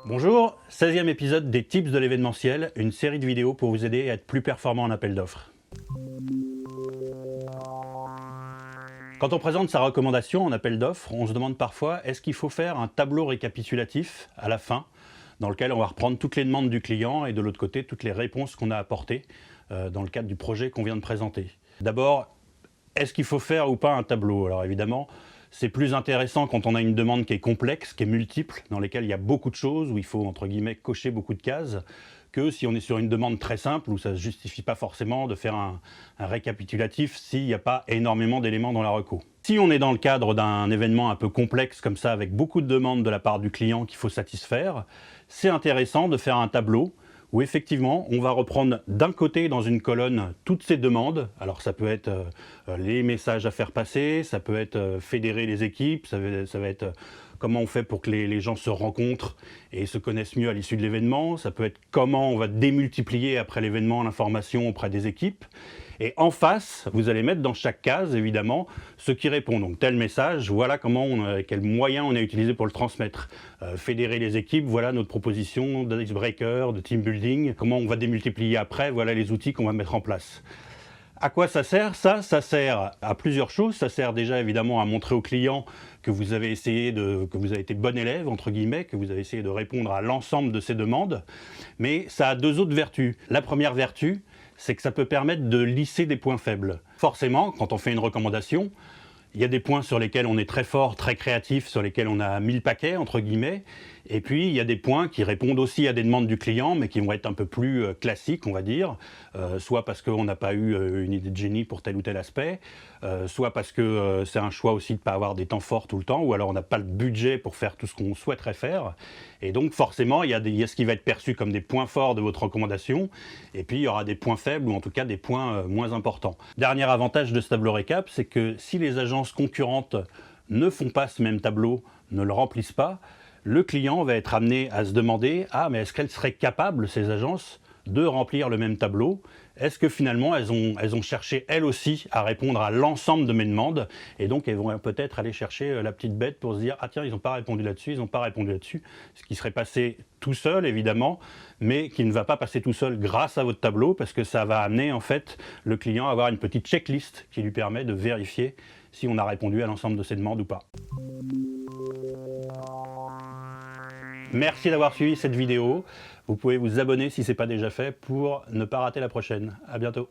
Bonjour, 16e épisode des Tips de l'événementiel, une série de vidéos pour vous aider à être plus performant en appel d'offres. Quand on présente sa recommandation en appel d'offres, on se demande parfois est-ce qu'il faut faire un tableau récapitulatif à la fin dans lequel on va reprendre toutes les demandes du client et de l'autre côté toutes les réponses qu'on a apportées dans le cadre du projet qu'on vient de présenter. D'abord, est-ce qu'il faut faire ou pas un tableau? Alors évidemment, c'est plus intéressant quand on a une demande qui est complexe, qui est multiple, dans laquelle il y a beaucoup de choses, où il faut entre guillemets cocher beaucoup de cases, que si on est sur une demande très simple, où ça ne se justifie pas forcément de faire un récapitulatif s'il n'y a pas énormément d'éléments dans la reco. Si on est dans le cadre d'un événement un peu complexe comme ça, avec beaucoup de demandes de la part du client qu'il faut satisfaire, c'est intéressant de faire un tableau où effectivement on va reprendre d'un côté dans une colonne toutes ces demandes. Alors ça peut être les messages à faire passer, ça peut être fédérer les équipes, ça va être comment on fait pour que les gens se rencontrent et se connaissent mieux à l'issue de l'événement, ça peut être comment on va démultiplier après l'événement l'information auprès des équipes. Et en face, vous allez mettre dans chaque case, évidemment, ce qui répond. Donc tel message, voilà quel moyen on a utilisé pour le transmettre. Fédérer les équipes, voilà notre proposition d'icebreaker, de team building. Comment on va démultiplier après, voilà les outils qu'on va mettre en place. À quoi ça sert? Ça sert à plusieurs choses. Ça sert déjà évidemment à montrer au client que vous avez que vous avez été bon élève, entre guillemets, que vous avez essayé de répondre à l'ensemble de ses demandes. Mais ça a deux autres vertus. La première vertu, c'est que ça peut permettre de lisser des points faibles. Forcément, quand on fait une recommandation, il y a des points sur lesquels on est très fort, très créatif, sur lesquels on a 1000 paquets, entre guillemets. Et puis, il y a des points qui répondent aussi à des demandes du client, mais qui vont être un peu plus classiques, on va dire. Soit parce qu'on n'a pas eu une idée de génie pour tel ou tel aspect, soit parce que c'est un choix aussi de ne pas avoir des temps forts tout le temps, ou alors on n'a pas le budget pour faire tout ce qu'on souhaiterait faire. Et donc, forcément, il y a ce qui va être perçu comme des points forts de votre recommandation, et puis il y aura des points faibles, ou en tout cas des points moins importants. Dernier avantage de ce tableau récap, c'est que si les agences concurrentes ne font pas ce même tableau, ne le remplissent pas, le client va être amené à se demander « Ah, mais est-ce qu'elles seraient capables, ces agences, de remplir le même tableau? Est-ce que finalement, elles ont cherché, elles aussi, à répondre à l'ensemble de mes demandes ?» Et donc, elles vont peut-être aller chercher la petite bête pour se dire « Ah tiens, ils n'ont pas répondu là-dessus, ils n'ont pas répondu là-dessus. » Ce qui serait passé tout seul, évidemment, mais qui ne va pas passer tout seul grâce à votre tableau, parce que ça va amener, en fait, le client à avoir une petite checklist qui lui permet de vérifier si on a répondu à l'ensemble de ses demandes ou pas. Merci d'avoir suivi cette vidéo. Vous pouvez vous abonner si ce n'est pas déjà fait pour ne pas rater la prochaine. À bientôt.